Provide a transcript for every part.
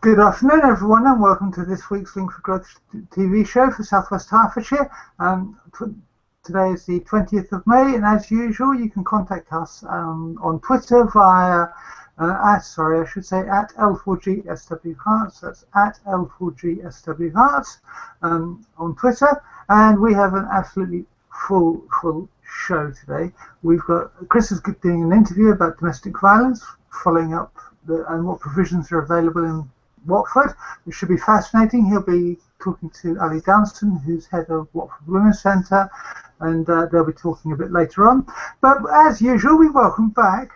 Good afternoon, everyone, and welcome to this week's Link for Growth TV show for South West Hertfordshire. Today is the 20th of May, and as usual, you can contact us on Twitter via at L4G SW Herts. That's at L4G SW Herts on Twitter, and we have an absolutely full show today. We've got Chris is doing an interview about domestic violence, following up and what provisions are available in Watford, which should be fascinating. He'll be talking to Ali Dunstone, who's head of Watford Women's Centre, and they'll be talking a bit later on. But as usual, we welcome back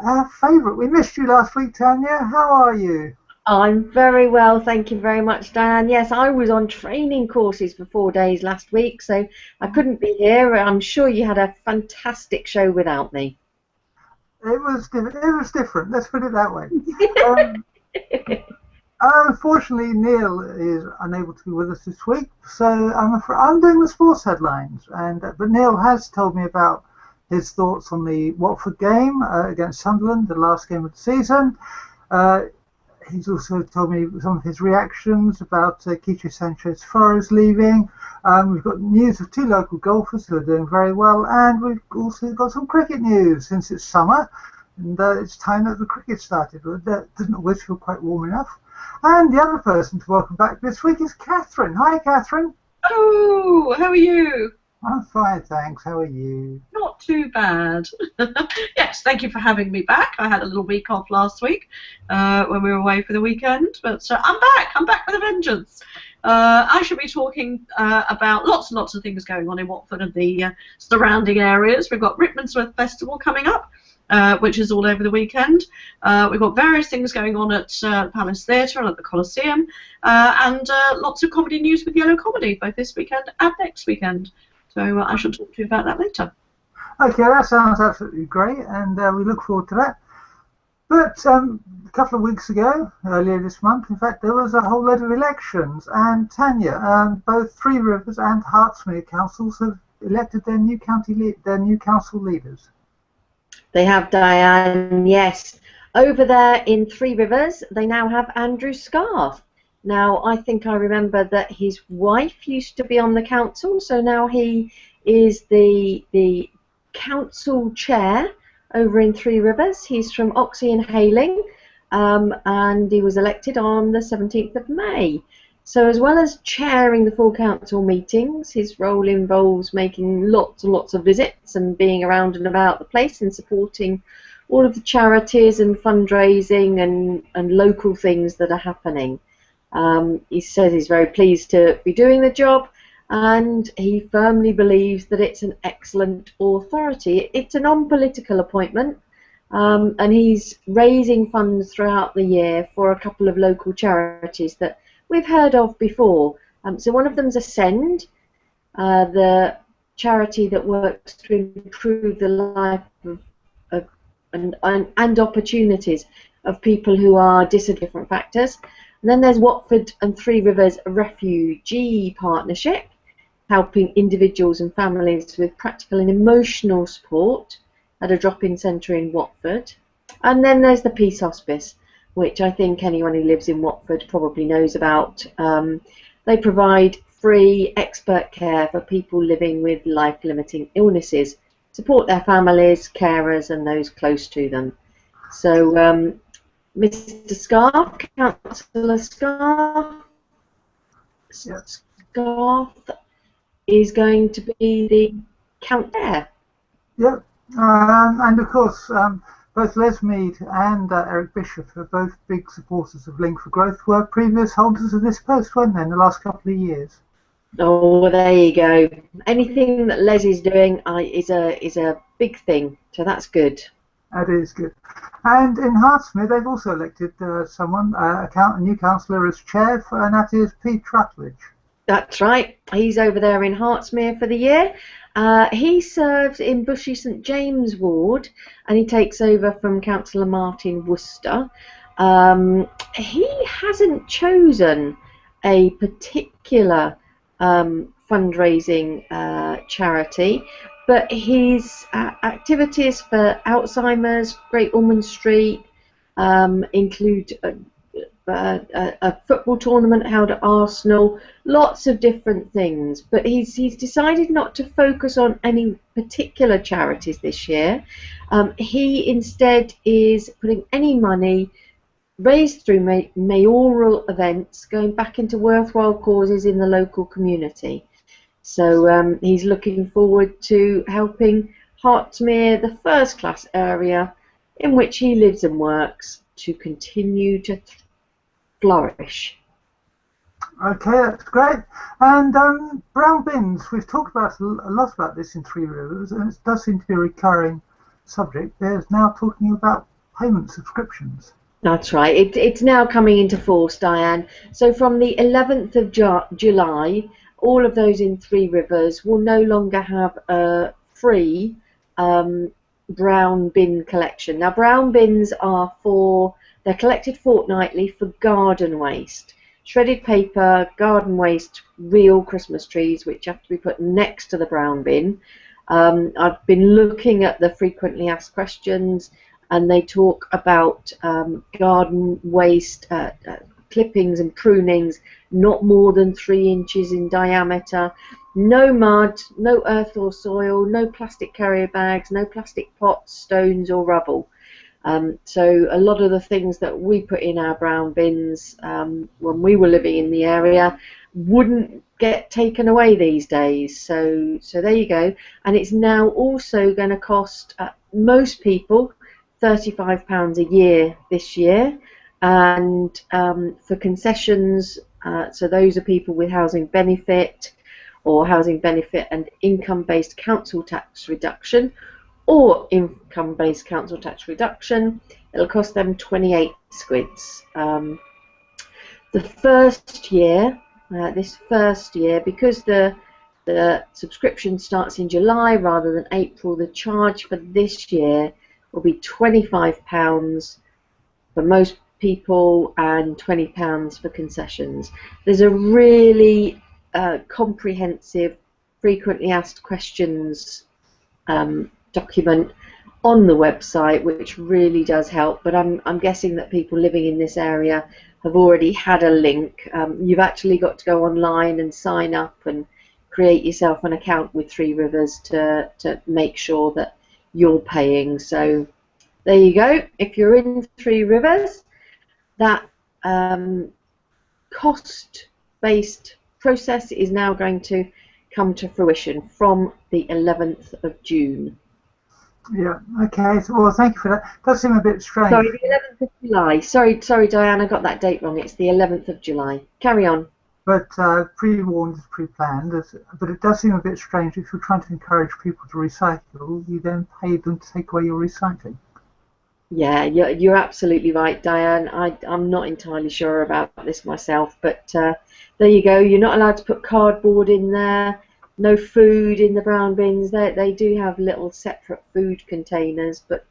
our favourite. We missed you last week, Tania. How are you? I'm very well, thank you very much, Diane. Yes, I was on training courses for 4 days last week, so I couldn't be here. I'm sure you had a fantastic show without me. It was different. Let's put it that way. Unfortunately, Neal is unable to be with us this week, so I'm doing the sports headlines. But Neal has told me about his thoughts on the Watford game against Sunderland, the last game of the season. He's also told me some of his reactions about Quiche Sanchez Flores leaving. We've got news of 2 local golfers who are doing very well, and we've also got some cricket news since it's summer. And it's time that the cricket started. Doesn't always feel quite warm enough. And the other person to welcome back this week is Catherine. Hi, Catherine. Oh, how are you? I'm fine, thanks. How are you? Not too bad. Yes, thank you for having me back. I had a little week off last week when we were away for the weekend, but I'm back. I'm back with a vengeance. I should be talking about lots and lots of things going on in Watford and the surrounding areas. We've got Rickmansworth Festival coming up, which is all over the weekend. We've got various things going on at Palace Theatre and at the Coliseum, and lots of comedy news with Yellow Comedy, both this weekend and next weekend. So I shall talk to you about that later. Okay, that sounds absolutely great, and we look forward to that. But a couple of weeks ago, earlier this month, in fact, there was a whole load of elections, and Tania, both Three Rivers and Hertsmere councils have elected their new council leaders. They have, Diane, yes. Over there in Three Rivers, they now have Andrew Scarth. Now, I think I remember that his wife used to be on the council, so now he is the council chair over in Three Rivers. He's from Oxley and Hayling, and he was elected on the 17th of May. So as well as chairing the full council meetings, his role involves making lots and lots of visits and being around and about the place and supporting all of the charities and fundraising and local things that are happening. He says he's very pleased to be doing the job, and he firmly believes that it's an excellent authority. It's a non-political appointment, and he's raising funds throughout the year for a couple of local charities that we've heard of before. So one of them's Ascend, the charity that works to improve the life and opportunities of people who are disadvantaged different factors. And then there's Watford and Three Rivers Refugee Partnership, helping individuals and families with practical and emotional support at a drop-in centre in Watford. And then there's the Peace Hospice, which I think anyone who lives in Watford probably knows about. They provide free expert care for people living with life-limiting illnesses, support their families, carers and those close to them. So Mr. Scarth, Councillor Scarth, Scarth is going to be the count chair. Yep, and of course both Les Mead and Eric Bishop are both big supporters of Link for Growth, were previous holders of this post, weren't they, in the last couple of years? Oh, well, there you go. Anything that Les is doing is a big thing, so that's good. That is good. And in Hertsmere, they've also elected someone, a new councillor as chair, and that is Pete Rutledge. That's right. He's over there in Hertsmere for the year. He serves in Bushey St James ward, and he takes over from Councillor Martin Worcester. He hasn't chosen a particular fundraising charity, but his activities for Alzheimer's, Great Ormond Street, include a football tournament held at Arsenal, lots of different things. But he's decided not to focus on any particular charities this year. He instead is putting any money raised through mayoral events going back into worthwhile causes in the local community. So he's looking forward to helping Hertsmere, the first-class area in which he lives and works, to continue to flourish. Okay, that's great. And brown bins, we've talked about a lot about this in Three Rivers, and it does seem to be a recurring subject. There's now talking about payment subscriptions. That's right. It's now coming into force, Diane. So from the 11th of July, all of those in Three Rivers will no longer have a free brown bin collection. Now, brown bins are they're collected fortnightly for garden waste. Shredded paper, garden waste, real Christmas trees, which have to be put next to the brown bin. I've been looking at the frequently asked questions, and they talk about garden waste, clippings and prunings not more than 3 inches in diameter, no mud, no earth or soil, no plastic carrier bags, no plastic pots, stones or rubble. So a lot of the things that we put in our brown bins when we were living in the area wouldn't get taken away these days. So there you go. And it's now also going to cost most people £35 a year this year. And for concessions, so those are people with housing benefit or housing benefit and income-based council tax reduction, or income-based council tax reduction, it'll cost them 28 squids. The first year, this first year, because the subscription starts in July rather than April, the charge for this year will be £25 for most people and £20 for concessions. There's a really comprehensive frequently asked questions document on the website, which really does help, but I'm guessing that people living in this area have already had a link. You've actually got to go online and sign up and create yourself an account with Three Rivers to make sure that you're paying. So there you go. If you're in Three Rivers, that cost-based process is now going to come to fruition from the 11th of June. Yeah, okay. So, well, thank you for that. Does seem a bit strange. Sorry, the 11th of July. Sorry, Diane, I got that date wrong. It's the 11th of July. Carry on. But pre-warned is pre-planned. But it does seem a bit strange if you're trying to encourage people to recycle, you then pay them to take away your recycling. Yeah, you're absolutely right, Diane. I'm not entirely sure about this myself, but there you go. You're not allowed to put cardboard in there. No food in the brown bins. They do have little separate food containers, but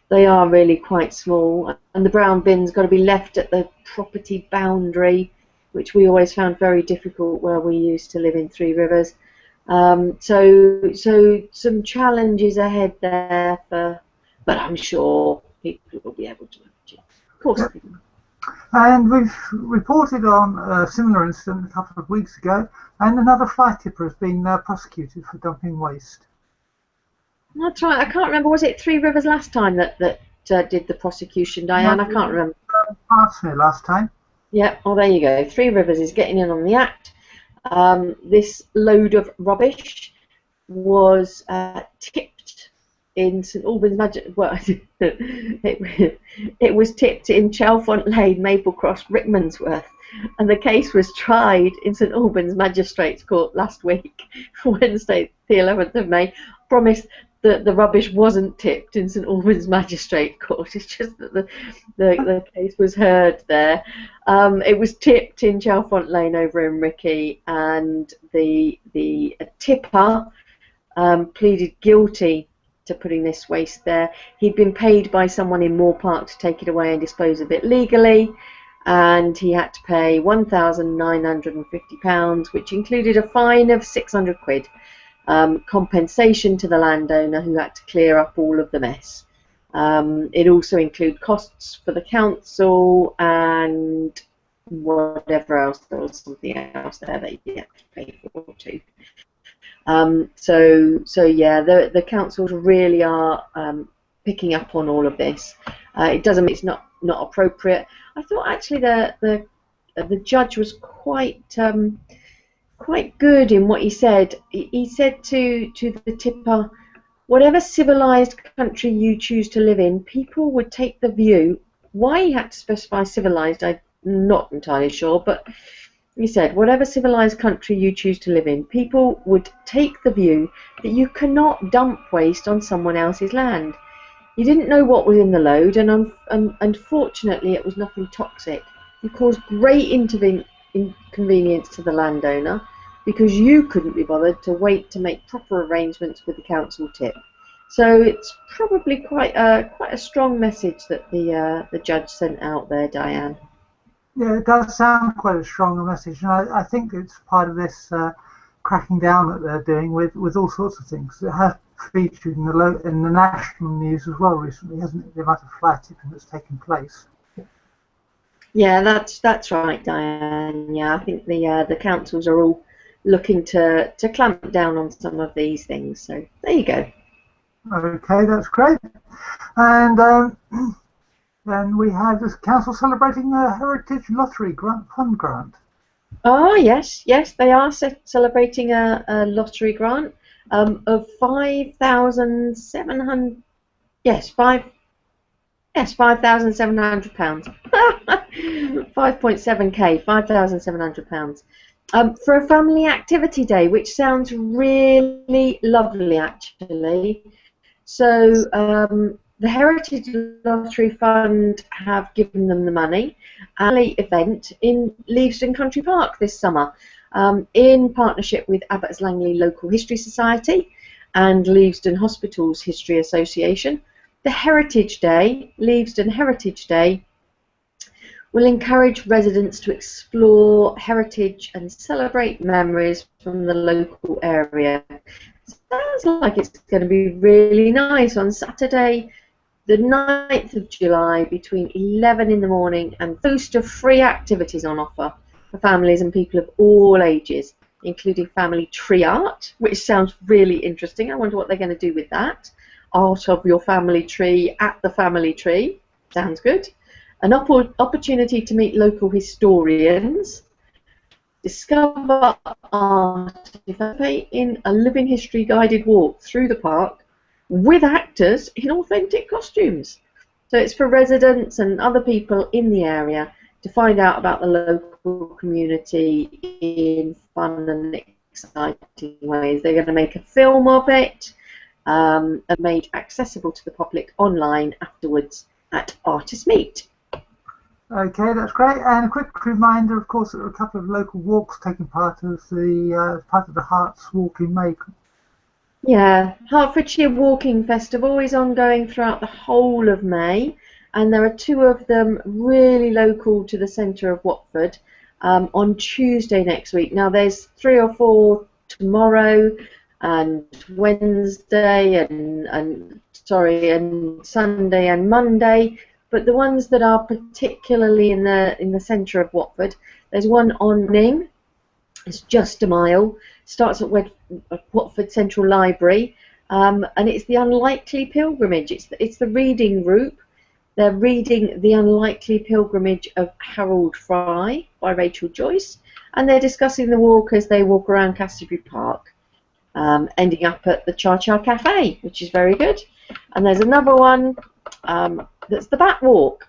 they are really quite small. And the brown bin's got to be left at the property boundary, which we always found very difficult where we used to live in Three Rivers. So some challenges ahead there but I'm sure people will be able to manage it. Of course. And we've reported on a similar incident a couple of weeks ago, and another fly tipper has been prosecuted for dumping waste. That's right. I can't remember. Was it Three Rivers last time that did the prosecution, Diane? I can't remember. Hertsmere last time. Yeah. Oh, there you go. Three Rivers is getting in on the act. This load of rubbish was tipped in St Albans it was tipped in Chalfont Lane, Maple Cross, Rickmansworth, and the case was tried in St Albans Magistrates Court last week, Wednesday the 11th of May. Promise that the rubbish wasn't tipped in St Albans Magistrate Court, it's just that the case was heard there. It was tipped in Chalfont Lane over in Ricky, and the tipper pleaded guilty to putting this waste there. He'd been paid by someone in Moor Park to take it away and dispose of it legally, and he had to pay £1,950, which included a fine of 600 quid, compensation to the landowner who had to clear up all of the mess. It also includes costs for the council and whatever else. There was something else there that you have to pay for too. So yeah, the councils really are picking up on all of this. It doesn't mean it's not appropriate. I thought actually the judge was quite good in what he said. He said to the tipper, whatever civilized country you choose to live in, people would take the view. Why he had to specify civilized, I'm not entirely sure, but he said, whatever civilized country you choose to live in, people would take the view that you cannot dump waste on someone else's land. You didn't know what was in the load, and unfortunately it was nothing toxic. You caused great inconvenience to the landowner because you couldn't be bothered to wait to make proper arrangements with the council tip. So it's probably quite a strong message that the judge sent out there, Diane. Yeah, it does sound quite a strong message, and I think it's part of this cracking down that they're doing with all sorts of things. It has featured in the national news as well recently, hasn't it? The amount of fly tipping that's taken place. Yeah, that's right, Diane. Yeah, I think the councils are all looking to clamp down on some of these things. So there you go. Okay, that's great. And then we have this council celebrating a Heritage Lottery Fund grant. Oh yes, they are celebrating a lottery grant of £5,700. Yes, £5,700. 5.7k, £5,700. For a family activity day, which sounds really lovely actually. So the Heritage Lottery Fund have given them the money. An event in Leavesden Country Park this summer, in partnership with Abbots Langley Local History Society and Leavesden Hospitals History Association. The Heritage Day, Leavesden Heritage Day, will encourage residents to explore heritage and celebrate memories from the local area. Sounds like it's going to be really nice on Saturday, the 9th of July, between 11 in the morning, and a host of free activities on offer for families and people of all ages, including family tree art, which sounds really interesting. I wonder what they're going to do with that. Art of your family tree at the family tree. Sounds good. An opportunity to meet local historians, discover art, participate in a living history guided walk through the park with actors in authentic costumes. So it's for residents and other people in the area to find out about the local community in fun and exciting ways. They're going to make a film of it and made accessible to the public online afterwards at Artist Meet. Okay, that's great. And a quick reminder, of course, that there are a couple of local walks taking part of the Herts Walk in May. Yeah, Hertfordshire Walking Festival is ongoing throughout the whole of May, and there are two of them really local to the centre of Watford on Tuesday next week. Now there's 3 or 4 tomorrow and Wednesday and Sunday and Monday. But the ones that are particularly in the centre of Watford, there's one on Ning. It's just a mile. Starts at Watford Central Library, and it's the Unlikely Pilgrimage. It's the reading group. They're reading The Unlikely Pilgrimage of Harold Fry by Rachel Joyce, and they're discussing the walk as they walk around Casterbridge Park, ending up at the Char Char Cafe, which is very good. And there's another one. That's the Bat Walk,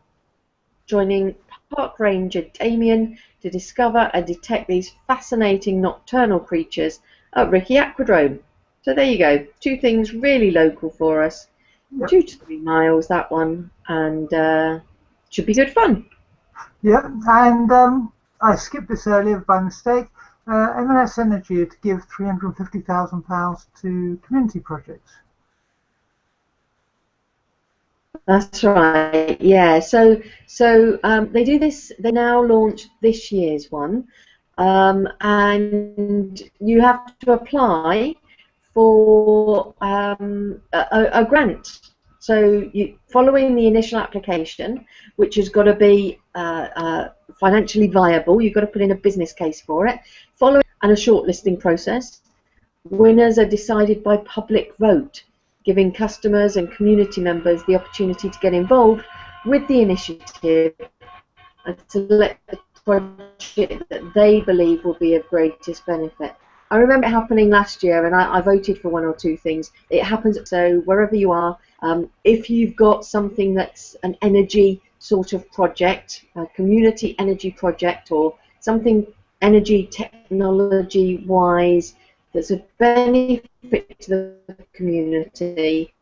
joining Park Ranger Damien to discover and detect these fascinating nocturnal creatures at Ricky Aquadrome. So there you go, 2 things really local for us. Yep. 2 to 3 miles, that one, and should be good fun. Yeah, and I skipped this earlier by mistake. M&S Energy to give £350,000 to community projects. That's right. Yeah. So they do this. They now launch this year's one, and you have to apply for a grant. So following the initial application, which has got to be financially viable, you've got to put in a business case for it, following and a shortlisting process, winners are decided by public vote, giving customers and community members the opportunity to get involved with the initiative and select the project that they believe will be of greatest benefit. I remember it happening last year, and I voted for one or two things. It happens, so wherever you are, if you've got something that's an energy sort of project, a community energy project, or something energy technology wise that's a benefit to the community,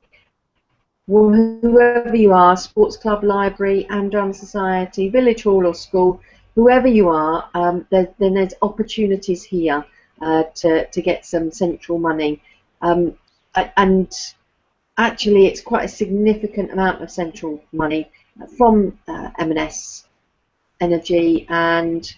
whoever you are, sports club, library, and society, village hall or school, whoever you are, then there's opportunities here to get some central money. And actually it's quite a significant amount of central money from M&S Energy, and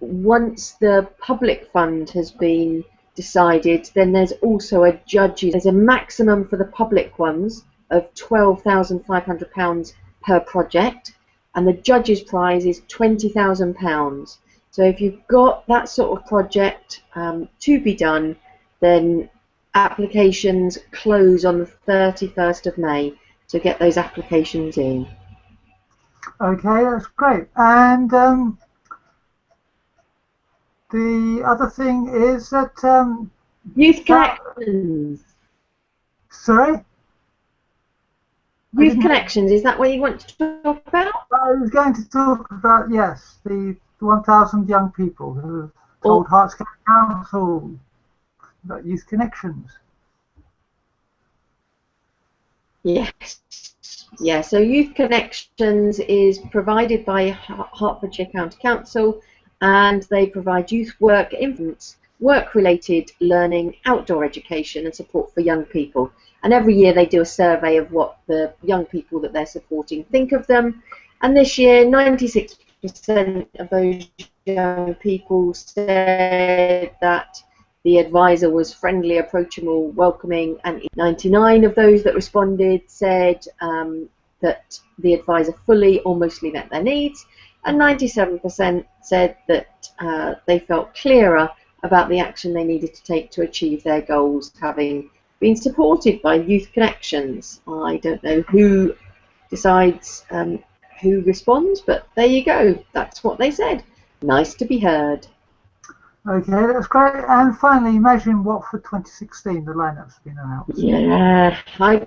once the public fund has been decided, then there's also a judges. There's a maximum for the public ones of £12,500 per project, and the judges' prize is £20,000. So if you've got that sort of project to be done, then applications close on the 31st of May to get those applications in. Okay, that's great. And the other thing is that Youth connections. Sorry? Youth connections, is that what you want to talk about? I was going to talk about, yes, the 1,000 young people who have told Herts Council about youth connections. Yes. Yeah, so Youth Connections is provided by Hertfordshire County Council, and they provide youth work, influence, work-related learning, outdoor education and support for young people. And every year they do a survey of what the young people that they're supporting think of them. And this year, 96% of those young people said that the advisor was friendly, approachable, welcoming, and 99 of those that responded said that the advisor fully or mostly met their needs, and 97% said that they felt clearer about the action they needed to take to achieve their goals, having been supported by Youth Connections. I don't know who decides who responds, but there you go. That's what they said. Nice to be heard. Okay, that's great. And finally, Imagine Watford 2016, the lineup's been announced. Yeah,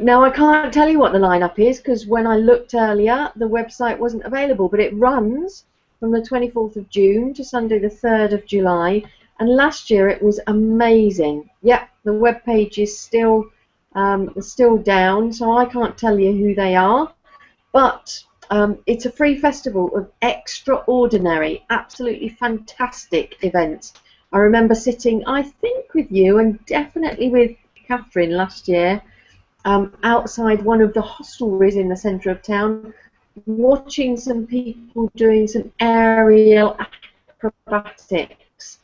now I can't tell you what the lineup is because when I looked earlier, the website wasn't available, but it runs from the 24th of June to Sunday the 3rd of July, and last year it was amazing. Yep, the web page is still down, so I can't tell you who they are, but it's a free festival of extraordinary, absolutely fantastic events. I remember sitting, I think with you and definitely with Catherine last year, outside one of the hostelries in the centre of town, watching some people doing some aerial acrobatics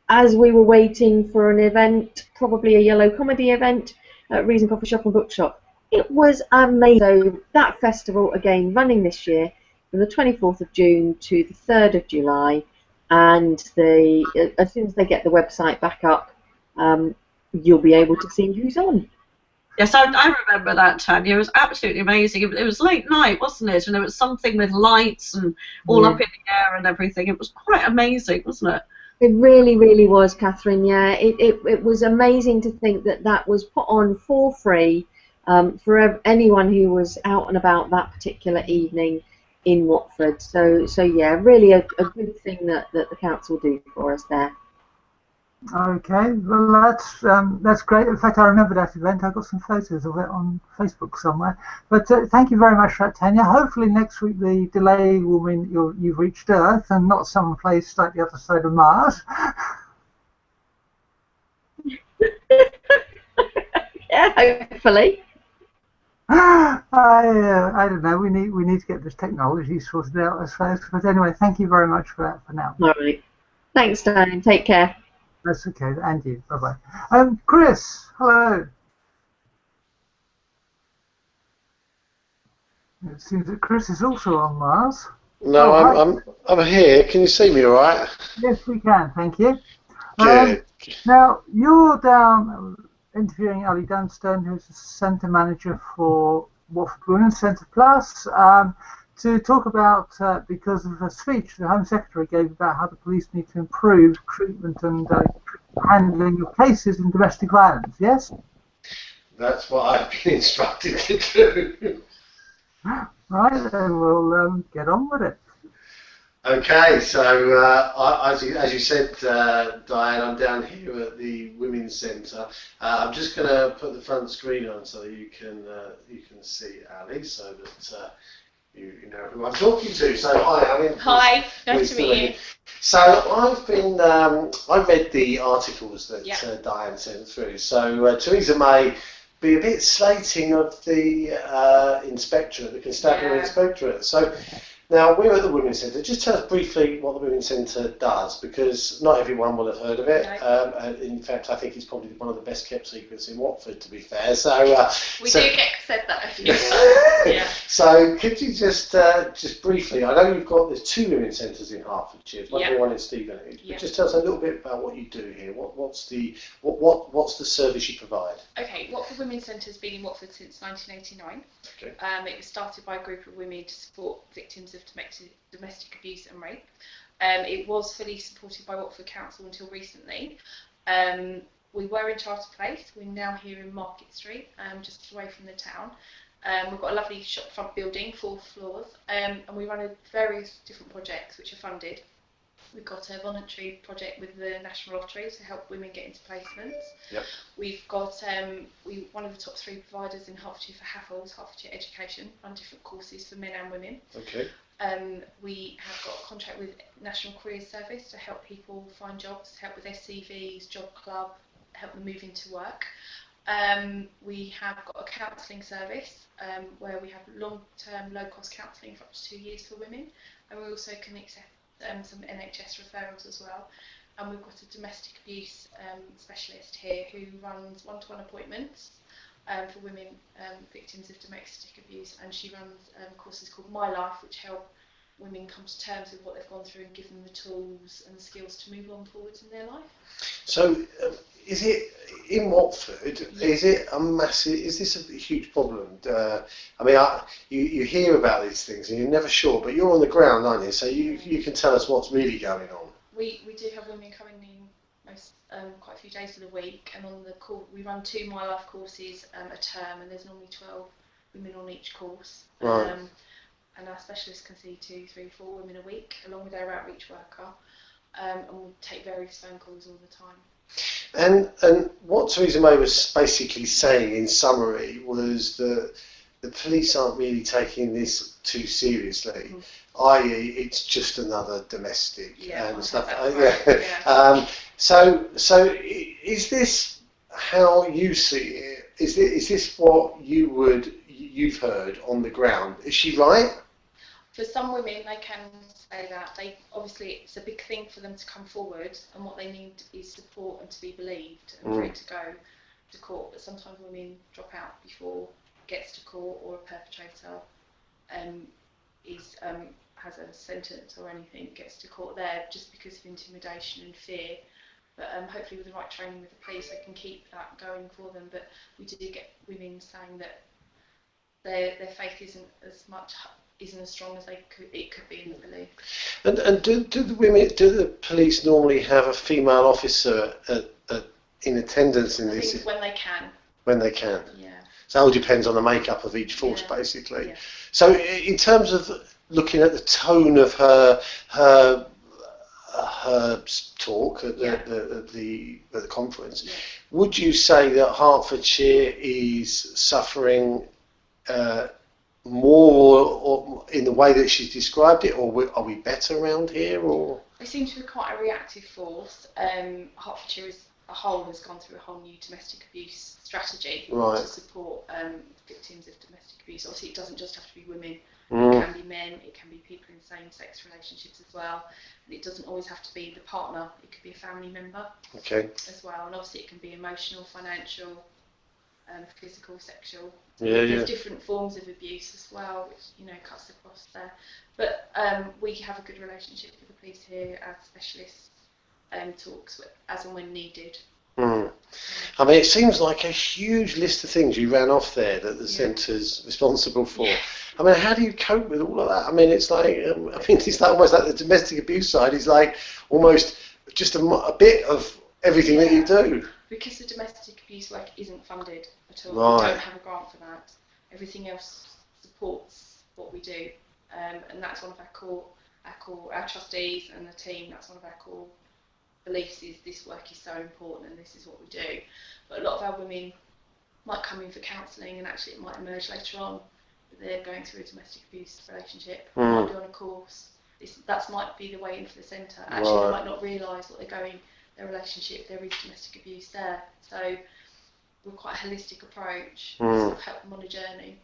as we were waiting for an event, probably a yellow comedy event at Reason Coffee Shop and Bookshop. It was amazing. So that festival, again, running this year from the 24th of June to the 3rd of July, and as soon as they get the website back up, you'll be able to see who's on. Yes, I remember that, Tania. It was absolutely amazing. It was late night, wasn't it? And there was something with lights and all up in the air and everything. It was quite amazing, wasn't it? It really, really was, Catherine. Yeah, it was amazing to think that that was put on for free for anyone who was out and about that particular evening in Watford. So yeah, really a good thing that the council do for us there. Okay, well that's great. In fact, I remember that event. I got some photos of it on Facebook somewhere. But thank you very much for that, Tania. Hopefully next week the delay will mean you've reached Earth and not some place like the other side of Mars. Yeah, hopefully. I don't know. We need to get this technology sorted out, I suppose. But anyway, thank you very much for that for now. All right. Thanks, Diane. Take care. That's okay. And you. Bye bye. Chris, hello. It seems that Chris is also on Mars. No, I'm here. Can you see me all right? Yes, we can, thank you. Good. Now, you're down interviewing Ali Dunstone, who's the centre manager for Watford Women's Centre Plus, to talk about, because of a speech the Home Secretary gave about how the police need to improve treatment and handling of cases in domestic violence, yes? That's what I've been instructed to do. Right, then we'll get on with it. Okay, so as you said, Diane, I'm down here at the Women's Centre. I'm just going to put the front screen on so that you can see Ali, so that you know who I'm talking to. So hi, Ali. Hi, nice to meet you. So I read the articles that Diane sent through. So Teresa May be a bit slating of the inspectorate, the constabulary inspectorate. So now we're at the Women's Centre. Just tell us briefly what the Women's Centre does, because not everyone will have heard of it. No. In fact, I think it's probably one of the best kept secrets in Watford, to be fair. So we do get said that a few times. Yeah. So could you just briefly? I know there's 2 Women's Centres in Hertfordshire, one in Stevenage. But just tell us a little bit about what you do here. What's the service you provide? Okay, Watford Women's Centre has been in Watford since 1989. Okay. It was started by a group of women to support victims of domestic abuse and rape. It was fully supported by Watford Council until recently. We were in Charter Place. We're now here in Market Street, just away from the town. We've got a lovely shopfront building, 4 floors, and we run various different projects which are funded. We've got a voluntary project with the National Lottery to help women get into placements. Yep. We've got one of the top 3 providers in Hertfordshire for HAFLs, Hertfordshire Education, run different courses for men and women. Okay. We have got a contract with National Careers Service to help people find jobs, help with SCVs, job club, help them move into work. We have got a counselling service where we have long-term, low-cost counselling for up to 2 years for women, and we also can accept some NHS referrals as well. And we've got a domestic abuse specialist here who runs one-to-one appointments for women victims of domestic abuse, and she runs courses called My Life, which help women come to terms with what they've gone through and give them the tools and the skills to move on forwards in their life. So is it in Watford? Is this a huge problem? I mean, you hear about these things and you're never sure, but you're on the ground, aren't you? So you can tell us what's really going on. We do have women coming in quite a few days of the week, and on the call we run 2 My Life courses a term, and there's normally 12 women on each course. Right. And our specialists can see 2, 3, 4 women a week, along with our outreach worker, and we'll take various phone calls all the time. And what Teresa May was basically saying in summary was that the police aren't really taking this too seriously, i.e. it's just another domestic and stuff. So is this how you see it? Is this what you've heard on the ground? Is she right? For some women, they can say that. Obviously, it's a big thing for them to come forward, and what they need is support and to be believed and for it to go to court. But sometimes women drop out before it gets to court, or a perpetrator has a sentence or anything, gets to court there just because of intimidation and fear. But hopefully, with the right training with the police, they can keep that going for them. But we do get women saying that their faith isn't as strong as it could be in the police. And do the police normally have a female officer in attendance in this? When they can. When they can. Yeah. So it all depends on the makeup of each force, basically. Yeah. So in terms of looking at the tone of her talk at the conference, would you say that Hertfordshire is suffering more or in the way that she's described it, or are we better around here? Or we seem to be quite a reactive force. Hertfordshire as a whole has gone through a whole new domestic abuse strategy to support victims of domestic abuse. Obviously, it doesn't just have to be women. It can be men, it can be people in same-sex relationships as well, and it doesn't always have to be the partner, it could be a family member as well, and obviously it can be emotional, financial, physical, sexual. Yeah, There's different forms of abuse as well, which, you know, cuts across there. But we have a good relationship with the police here as specialists, talks as and when needed. Mm. I mean, it seems like a huge list of things you ran off there that the centre's responsible for. I mean, how do you cope with all of that? I mean, it's like, it's like almost like the domestic abuse side is like almost just a bit of everything that you do. Because the domestic abuse work isn't funded at all. Right. We don't have a grant for that. Everything else supports what we do, and that's one of our trustees and the team. That's one of our core beliefs, is this work is so important and this is what we do. But a lot of our women might come in for counselling, and actually it might emerge later on that they're going through a domestic abuse relationship. Might be on a course. That might be the way into the centre. Actually, they might not realise what they're going. Their relationship, there is domestic abuse there. So we're quite a holistic approach to sort of help them on a journey.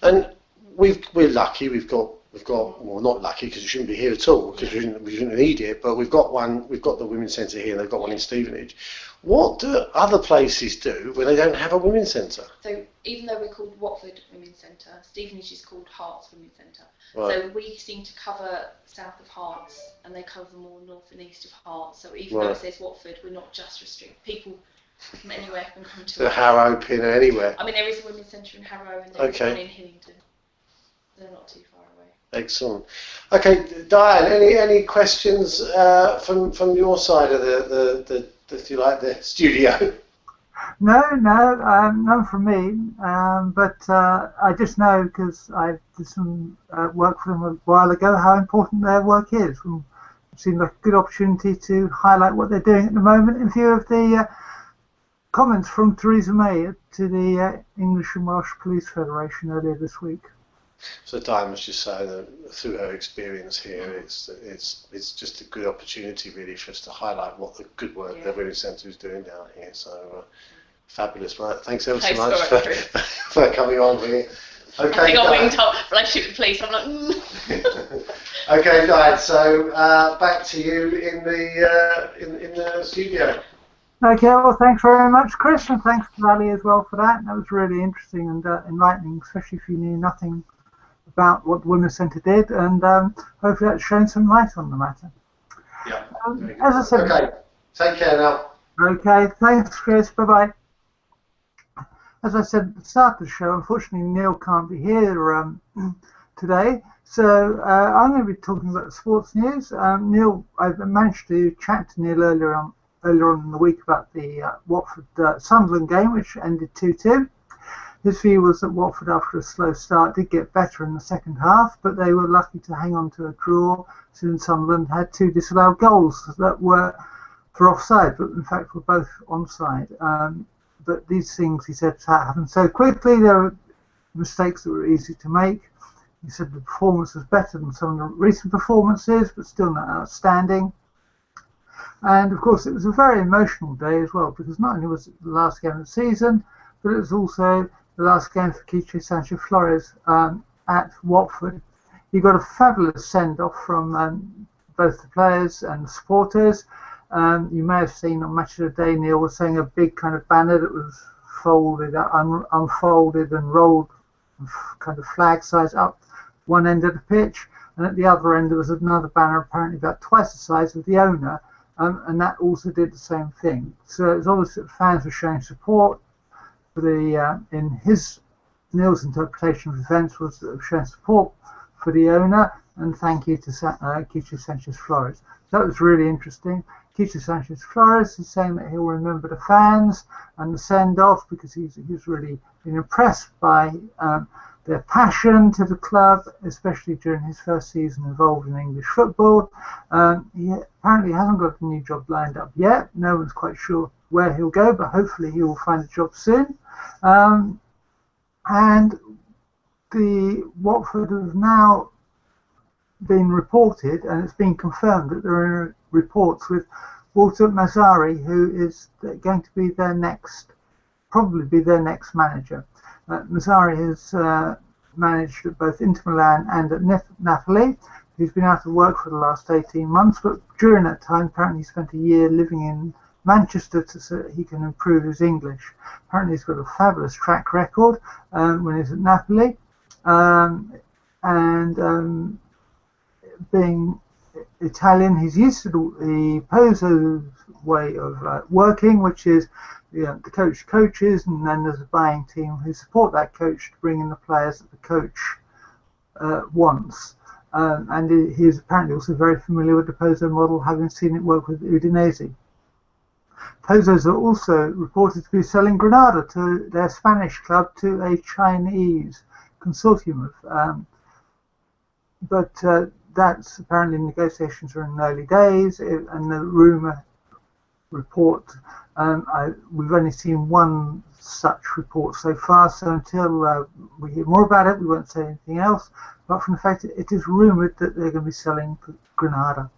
And we're lucky. We've got well, not lucky because you shouldn't be here at all, because we shouldn't need it. But we've got the women's centre here, and they've got one in Stevenage. What do other places do when they don't have a women's centre? So even though we're called Watford Women's Centre, Stevenage is called Herts Women's Centre. Right. So we seem to cover south of Herts, and they cover more north and east of Herts. So even though it says Watford, we're not just restricted. People from anywhere can come to us. Harrow, Pin, anywhere. I mean, there is a women's centre in Harrow, and there is one in Hillingdon. They're not too far away. Excellent. Okay, Diane, any questions from your side of the if you like, the studio? No, none from me. But I just know, because I did some work for them a while ago, how important their work is. It seemed like a good opportunity to highlight what they're doing at the moment in view of the comments from Teresa May to the English and Welsh Police Federation earlier this week. So Diane was just saying that through her experience here, it's just a good opportunity really for us to highlight what the good work the Women's Centre is doing down here. So fabulous, right? Thanks ever so much for coming on here. Okay, I think I'm winged up relationship with the police. I'm like, Okay, Diane. So back to you in the studio. Okay, well, thanks very much, Chris, and thanks to Ali as well for that. That was really interesting and enlightening, especially if you knew nothing about what the Women's Centre did, and hopefully that's shown some light on the matter. Yeah. As I said, okay, take care now. Okay, thanks, Chris. Bye-bye. As I said at the start of the show, unfortunately Neal can't be here today, so I'm going to be talking about the sports news. Neal, I've managed to chat to Neal earlier on in the week about the Watford-Sunderland game, which ended 2-2. His view was that Watford, after a slow start, did get better in the second half, but they were lucky to hang on to a draw since Sunderland had two disallowed goals that were for offside, but in fact were both onside. But these things, he said, happen so quickly. There were mistakes that were easy to make. He said the performance was better than some of the recent performances, but still not outstanding. And of course it was a very emotional day as well, because not only was it the last game of the season, but it was also the last game for Quiche Sanchez-Flores at Watford. He got a fabulous send-off from both the players and the supporters. You may have seen on Match of the Day, Neal was saying a big kind of banner that was folded, unfolded and rolled kind of flag size up one end of the pitch, and at the other end there was another banner apparently about twice the size of the owner, and that also did the same thing. So it's obvious that fans were showing support for the, in Neal's interpretation of events was that showing support for the owner, and thank you to Quiche Sanchez-Flores. So that was really interesting. Quiche Sanchez-Flores is saying that he'll remember the fans and the send-off because he's really been impressed by their passion to the club, especially during his first season involved in English football. He apparently hasn't got a new job lined up yet. No one's quite sure where he'll go, but hopefully he will find a job soon. And the Watford has now been reported, and it's been confirmed that there are reports with Walter Mazzari, who is going to be their next, probably be their next manager. Mazzari has managed at both Inter Milan and at Napoli. He's been out of work for the last 18 months, but during that time apparently he spent a year living in Manchester so that he can improve his English. Apparently he's got a fabulous track record when he's at Napoli, and being Italian, he's used to the Pozzo's way of working, which is the coach coaches, and then there's a buying team who support that coach to bring in the players that the coach wants. And he is apparently also very familiar with the Pozzo model, having seen it work with Udinese. Pozzos are also reported to be selling Granada to their Spanish club to a Chinese consortium of, but that's apparently negotiations are in the early days, and the rumour report, we've only seen one such report so far, so until we hear more about it we won't say anything else, apart from the fact that it is rumoured that they're going to be selling Granada.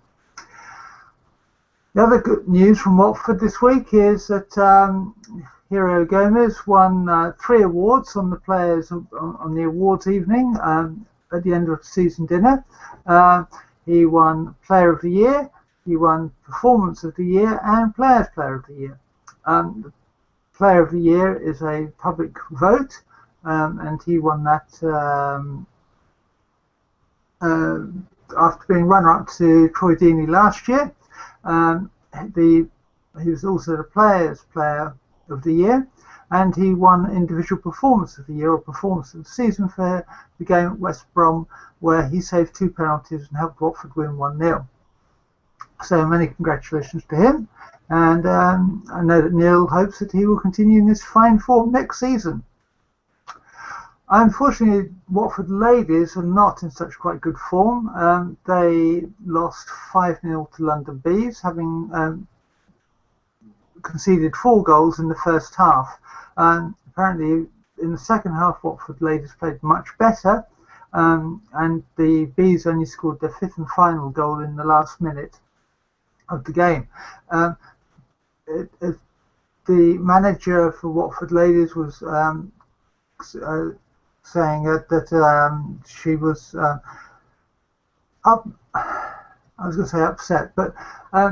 The other good news from Watford this week is that Hero Gomez won 3 awards on the players on the awards evening at the end of the season dinner. He won Player of the Year, he won Performance of the Year, and Players Player of the Year. The Player of the Year is a public vote, and he won that after being runner-up to Troy Deeney last year. He was also the Players Player of the Year, and he won Individual Performance of the Year or Performance of the Season for the game at West Brom, where he saved 2 penalties and helped Watford win 1-0. So many congratulations to him, and I know that Neal hopes that he will continue in this fine form next season. Unfortunately, Watford ladies are not in such quite good form. They lost 5-0 to London Bees, having conceded 4 goals in the first half. Apparently, in the second half, Watford ladies played much better, and the Bees only scored their 5th and final goal in the last minute of the game. The manager for Watford ladies was saying that she was up. I was going to say upset, but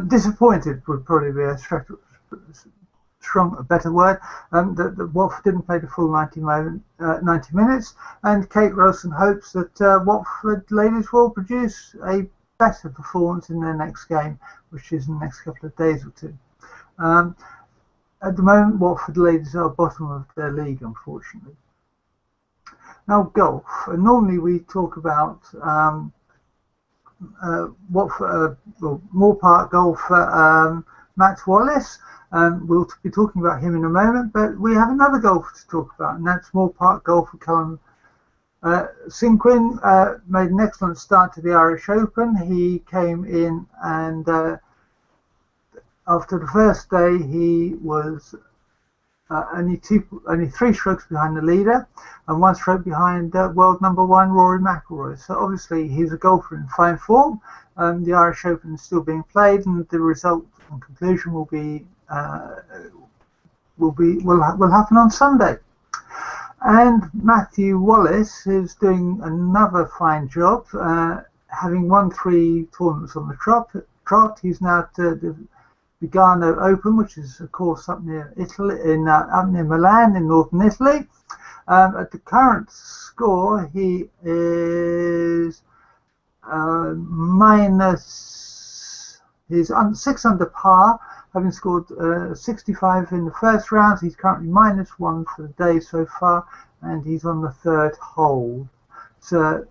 disappointed would probably be a better word. That Watford didn't play the full 90 minutes, and Kate Wilson hopes that Watford ladies will produce a better performance in their next game, which is in the next couple of days or two. At the moment, Watford ladies are bottom of their league, unfortunately. Now, golf. Normally we talk about Moore Park golfer Matt Wallace. We'll be talking about him in a moment, but we have another golfer to talk about, and that's Moore Park golfer Callum Sinquin. Made an excellent start to the Irish Open. He came in, and after the first day he was only 3 strokes behind the leader and 1 stroke behind world number 1 Rory McIlroy. So obviously he's a golfer in fine form. The Irish Open is still being played, and the result and conclusion will happen on Sunday. And Matthew Wallace is doing another fine job, having won 3 tournaments on the trot. He's now at the Vigano Open, which is a course up near Italy, up near Milan in northern Italy. At the current score, he is he's 6 under par, having scored 65 in the first round. He's currently -1 for the day so far, and he's on the 3rd hole. So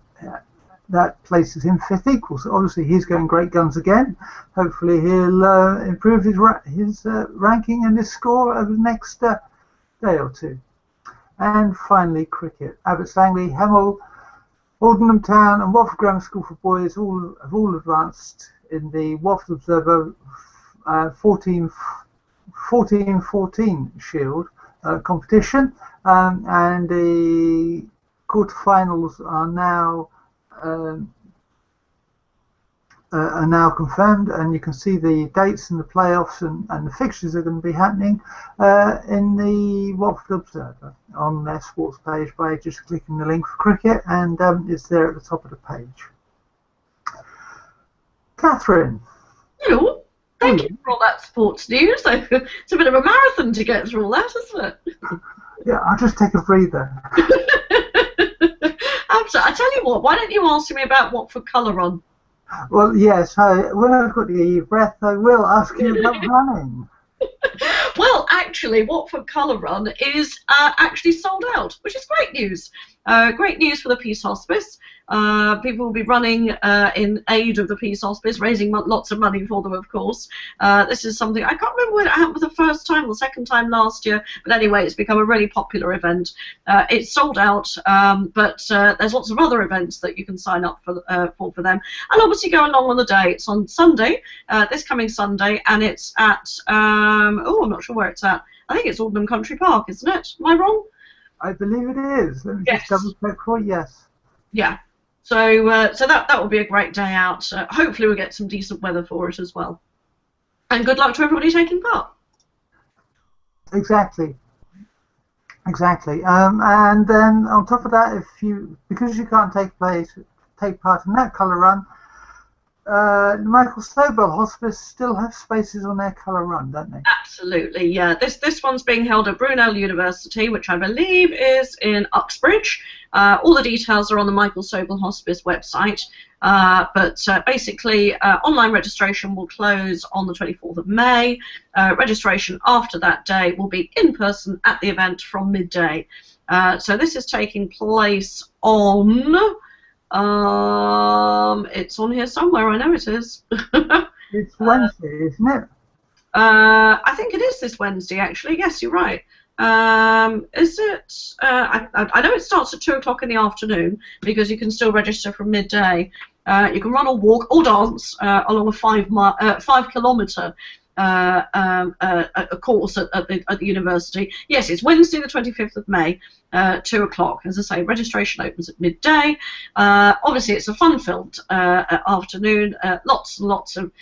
that places him 5th equal. So obviously he's going great guns again. Hopefully he'll improve his ranking and his score over the next day or two. And finally, cricket. Abbots Langley, Hemel, Aldenham Town and Watford Grammar School for Boys have all advanced in the Watford Observer 14-14 Shield competition, and the quarterfinals are now confirmed, and you can see the dates and the playoffs and the fixtures are going to be happening in the Watford Observer on their sports page by just clicking the link for cricket, and it's there at the top of the page. Catherine. Hello. Thank you for all that sports news. It's a bit of a marathon to get through all that, isn't it? Yeah, I'll just take a breather. Absolutely. I tell you what, why don't you ask me about Watford Colour Run? Well, yes, when I've got your breath, I will ask you about running. Well, actually, Watford Colour Run is actually sold out, which is great news. Great news for the Peace Hospice. People will be running in aid of the Peace Hospice, raising lots of money for them, of course. This is something, I can't remember when it happened for the first time or the second time last year, but anyway, it's become a really popular event. It's sold out, but there's lots of other events that you can sign up for them. And obviously go along on the day. It's on Sunday, this coming Sunday, and it's at, I'm not sure where it's at. I think it's Ogle Country Park, isn't it? Am I wrong? I believe it is. Let me just double check for you. Yes. Yeah. So that will be a great day out. Hopefully we'll get some decent weather for it as well. And good luck to everybody taking part. Exactly. And then on top of that, because you can't take part in that colour run, Michael Sobel Hospice still have spaces on their colour run, don't they? Absolutely, yeah. This one's being held at Brunel University, which I believe is in Uxbridge. All the details are on the Michael Sobel Hospice website. But basically, online registration will close on the 24th of May. Registration after that day will be in person at the event from midday. So this is taking place on... it's on here somewhere. I know it is. It's Wednesday, isn't it? I think it is this Wednesday, actually. Yes, you're right. Is it? I know it starts at 2 o'clock in the afternoon because you can still register from midday. You can run or walk or dance along a 5-kilometre a course at the university. Yes, it's Wednesday the 25th of May, 2 o'clock. As I say, registration opens at midday. Obviously, it's a fun-filled afternoon. Lots and lots of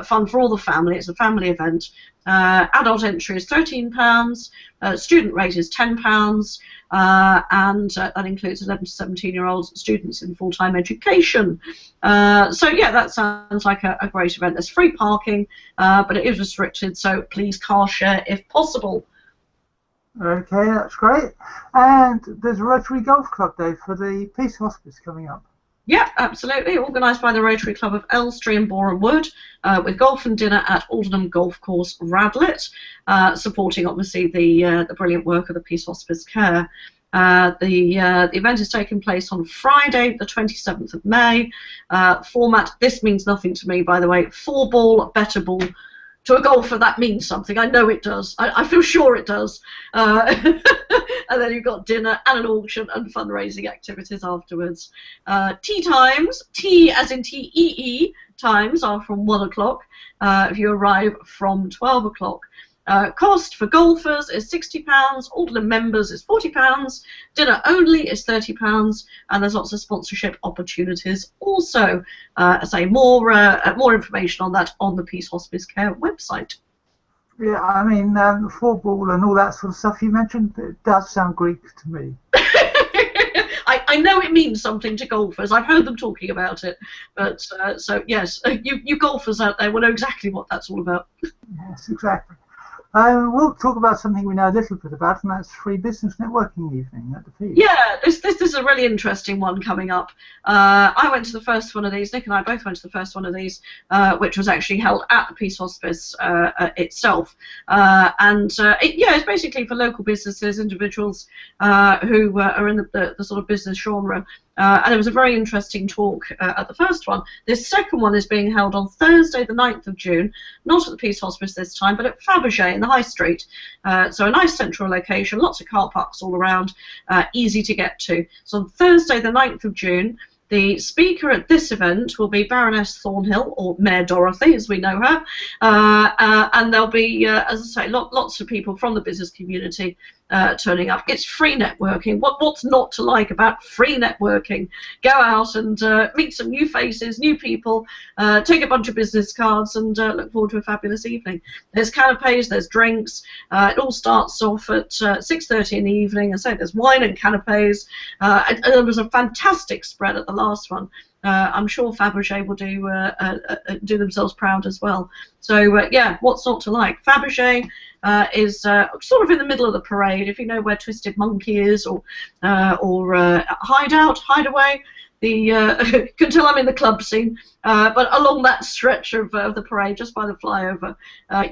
fun for all the family. It's a family event. Adult entry is £13. Student rate is £10. And that includes 11 to 17-year-olds students in full-time education. So yeah, that sounds like a great event. There's free parking, but it is restricted, so please car share if possible. Okay, that's great. And there's a Rotary Golf Club Day for the Peace Hospice coming up. Yeah, absolutely. Organised by the Rotary Club of Elstree and Boreham Wood, with golf and dinner at Aldenham Golf Course, Radlett, supporting obviously the brilliant work of the Peace Hospice Care. The event is taking place on Friday, the 27th of May. Format, this means nothing to me, by the way. 4-ball, better ball. To a golfer, that means something. I know it does. I feel sure it does. And then you've got dinner and an auction and fundraising activities afterwards. Tea times, tea as in T-E-E, times are from 1 o'clock. If you arrive from 12 o'clock. Cost for golfers is £60, Alderman members is £40, dinner only is £30, and there's lots of sponsorship opportunities also. I say more information on that on the Peace Hospice Care website. Yeah, I mean, 4-ball and all that sort of stuff you mentioned, it does sound Greek to me. I know it means something to golfers. I've heard them talking about it. But so yes, you golfers out there will know exactly what that's all about. Yes, exactly. We'll talk about something we know a little bit about, and that's free business networking evening at the Peace. Yeah, this is a really interesting one coming up. I went to the first one of these. Nick and I both went to the first one of these, which was actually held at the Peace Hospice itself. It's basically for local businesses, individuals who are in the sort of business genre. And it was a very interesting talk at the first one. This second one is being held on Thursday, the 9th of June, not at the Peace Hospice this time, but at Fabergé in the High Street. So a nice central location, lots of car parks all around, easy to get to. So on Thursday, the 9th of June, the speaker at this event will be Baroness Thornhill, or Mayor Dorothy, as we know her, and there'll be, as I say, lots of people from the business community turning up. It's free networking. What's not to like about free networking? Go out and meet some new faces, new people, take a bunch of business cards, and look forward to a fabulous evening. There's canapes, there's drinks. It all starts off at 6:30 in the evening. And so there's wine and canapes. And there was a fantastic spread at the last one. I'm sure Fabergé will do themselves proud as well. So yeah, what's not to like? Fabergé is sort of in the middle of the parade. If you know where Twisted Monkey is, or Hideaway. You can tell I'm in the club scene, but along that stretch of the parade, just by the flyover,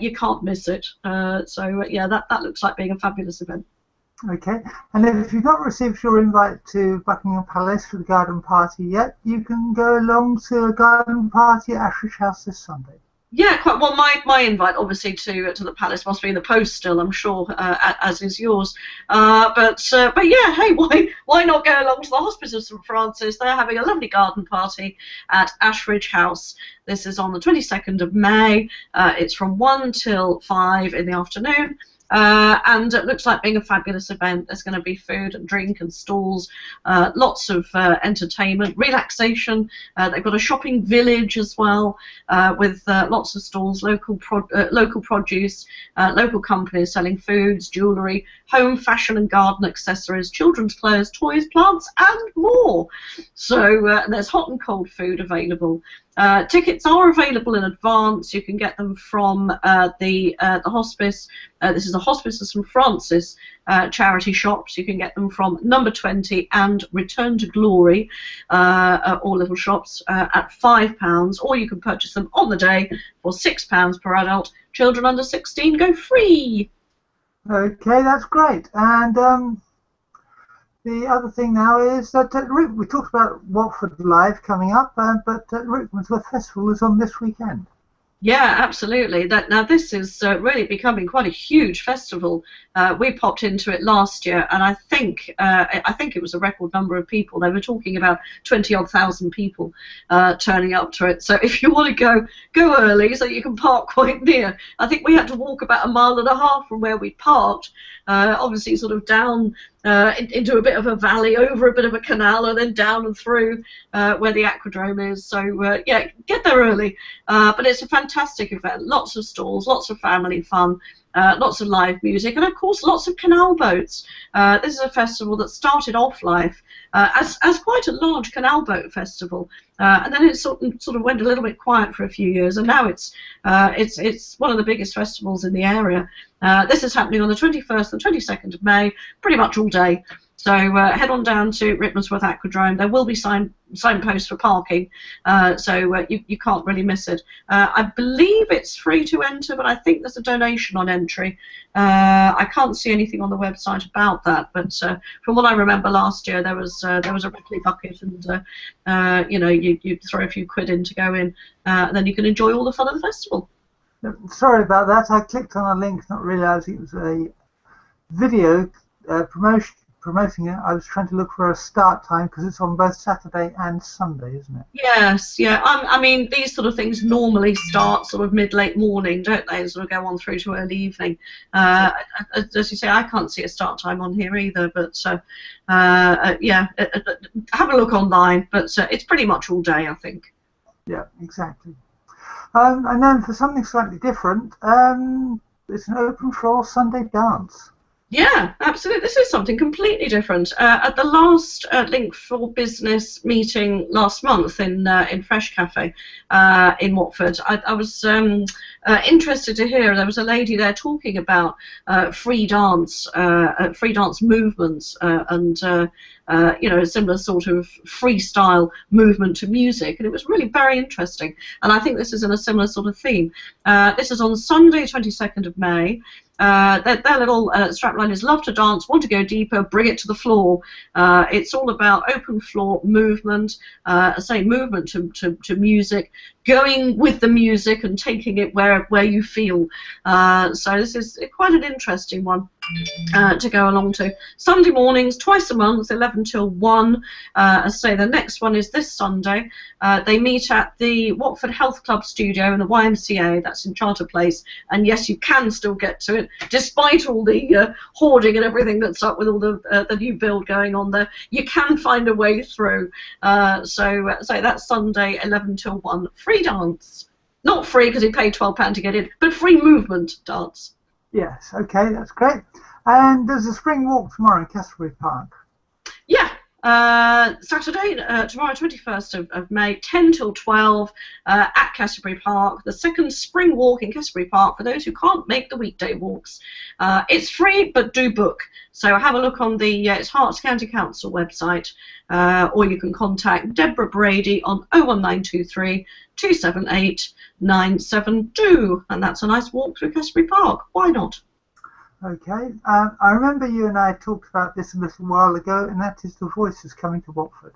you can't miss it. So yeah, that looks like being a fabulous event. Okay, and if you've not received your invite to Buckingham Palace for the garden party yet, you can go along to a garden party at Ashridge House this Sunday. Yeah, quite well. My invite, obviously, to the palace must be in the post still, I'm sure, as is yours. But yeah, hey, why not go along to the Hospice of St Francis? They're having a lovely garden party at Ashridge House. This is on the 22nd of May. It's from 1 till 5 in the afternoon. And it looks like being a fabulous event. There's going to be food and drink and stalls, lots of entertainment, relaxation. They've got a shopping village as well, with lots of stalls, local produce, local companies selling foods, jewellery, home, fashion and garden accessories, children's clothes, toys, plants and more. So there's hot and cold food available. Tickets are available in advance. You can get them from the hospice. This is the Hospice of St Francis charity shops. You can get them from Number 20 and Return to Glory, all little shops, at £5, or you can purchase them on the day for £6 per adult. Children under 16 go free. Okay, that's great. And the other thing now is that we talked about Watford Live coming up, but Rickmansworth Festival is on this weekend. Yeah, absolutely. Now this is really becoming quite a huge festival. We popped into it last year, and I think it was a record number of people. They were talking about 20-odd thousand people turning up to it. So if you want to go early, so you can park quite near. I think we had to walk about 1.5 miles from where we parked. Obviously, sort of down into a bit of a valley, over a bit of a canal, and then down and through where the aquadrome is. So yeah, get there early. But it's a fantastic event. Lots of stalls, lots of family fun, lots of live music, and of course lots of canal boats. This is a festival that started off life as quite a large canal boat festival, and then it sort of went a little bit quiet for a few years, and now it's one of the biggest festivals in the area. This is happening on the 21st and 22nd of May, pretty much all day. So head on down to Rickmansworth Aquadrome. There will be signposts for parking, so you can't really miss it. I believe it's free to enter, but I think there's a donation on entry. I can't see anything on the website about that, but from what I remember last year, there was a Ripley bucket, and you throw a few quid in to go in, and then you can enjoy all the fun of the festival. Sorry about that. I clicked on a link, not realising it was a video promoting it. I was trying to look for a start time because it's on both Saturday and Sunday, isn't it? Yes, yeah. I mean, these sort of things normally start sort of mid-late morning, don't they? And sort of go on through to early evening. As you say, I can't see a start time on here either, but yeah, have a look online. But it's pretty much all day, I think. Yeah, exactly. And then for something slightly different, it's an open floor Sunday dance. Yeah, absolutely. This is something completely different. At the last Link for Business meeting last month in Fresh Cafe in Watford, I was interested to hear there was a lady there talking about free dance movements, and a similar sort of freestyle movement to music, and it was really very interesting. And I think this is in a similar sort of theme. This is on Sunday, 22nd of May. Their little strapline is love to dance, want to go deeper, bring it to the floor. It's all about open floor movement, movement to music, going with the music and taking it where you feel. So this is quite an interesting one to go along to. Sunday mornings, twice a month, 11 till 1. As I say, the next one is this Sunday. They meet at the Watford Health Club studio in the YMCA, that's in Charter Place, and yes, you can still get to it, despite all the hoarding and everything that's up with all the new build going on there. You can find a way through. So that's Sunday, 11 till 1. Free dance. Not free because you pay £12 to get in, but free movement dance. Yes, okay, that's great. And there's a spring walk tomorrow in Castleberry Park. Yeah, Saturday, tomorrow, 21st of May, 10 till 12 at Canterbury Park, the second spring walk in Canterbury Park for those who can't make the weekday walks. It's free, but do book. So have a look on the it's Herts County Council website, or you can contact Deborah Brady on 01923 278 972, and that's a nice walk through Canterbury Park. Why not? Okay, I remember you and I talked about this a little while ago, and that is The Voice is coming to Watford.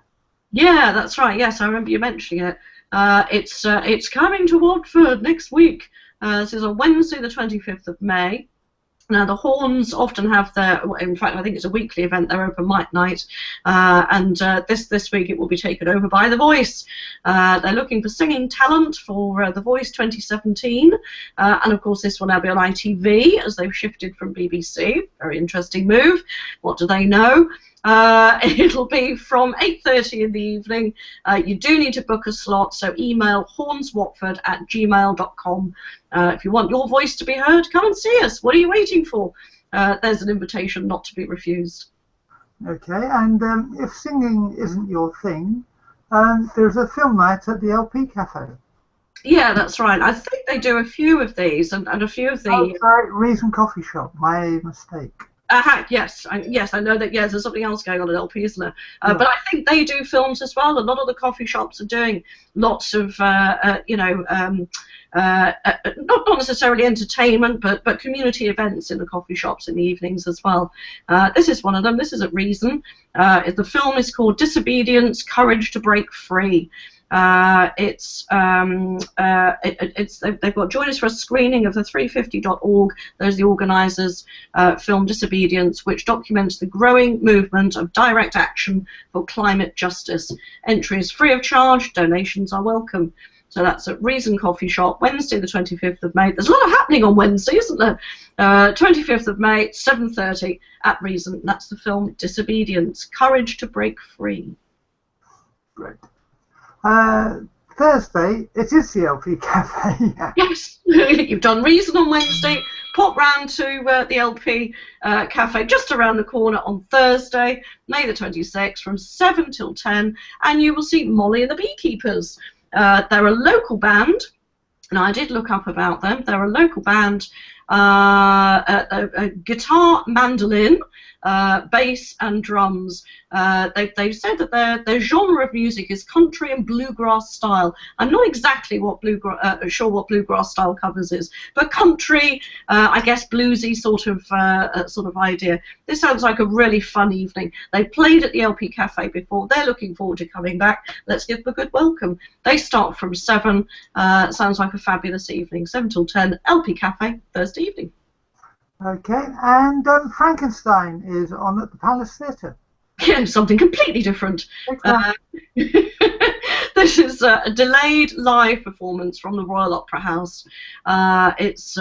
Yeah, that's right. Yes, I remember you mentioning it. It's coming to Watford next week. This is on Wednesday, the 25th of May. Now, the Horns often have their, in fact, I think it's a weekly event, their open mic night, and this week it will be taken over by The Voice. They're looking for singing talent for The Voice 2017, and of course this will now be on ITV as they've shifted from BBC. Very interesting move. What do they know? It'll be from 8:30 in the evening. You do need to book a slot, so email hornswatford@gmail.com. If you want your voice to be heard, come and see us. What are you waiting for? There's an invitation not to be refused. Okay, and if singing isn't your thing, there's a film night at the LP Cafe. Yeah, that's right. I think they do a few of these, and a few of the... Oh, sorry, Reason Coffee Shop, my mistake. Yes, I know that. Yes, there's something else going on at LP, isn't there? Yeah. But I think they do films as well. A lot of the coffee shops are doing lots of, not necessarily entertainment, but community events in the coffee shops in the evenings as well. This is one of them. This is at Reason. The film is called Disobedience: Courage to Break Free. They've got join us for a screening of the 350.org, those are the organisers, film Disobedience, which documents the growing movement of direct action for climate justice. Entry is free of charge, donations are welcome. So that's at Reason Coffee Shop, Wednesday the 25th of May. There's a lot of happening on Wednesday, isn't there? 25th of May, 7:30 at Reason. That's the film Disobedience: Courage to Break Free. Great. Thursday, it is the LP Cafe. Yes, you've done Reason on Wednesday. Pop round to the LP Cafe just around the corner on Thursday, May the 26th, from 7 till 10, and you will see Molly and the Beekeepers. They're a local band, and I did look up about them. They're a local band, a guitar, mandolin, bass and drums. They've said that their genre of music is country and bluegrass style. I'm not exactly sure what bluegrass style covers is, but country, I guess bluesy sort of idea. This sounds like a really fun evening. They played at the LP Cafe before. They're looking forward to coming back. Let's give them a good welcome. They start from 7. Sounds like a fabulous evening. 7 till 10, LP Cafe, Thursday evening. Okay, and Frankenstein is on at the Palace Theatre. Yeah, something completely different. This is a delayed live performance from the Royal Opera House. It's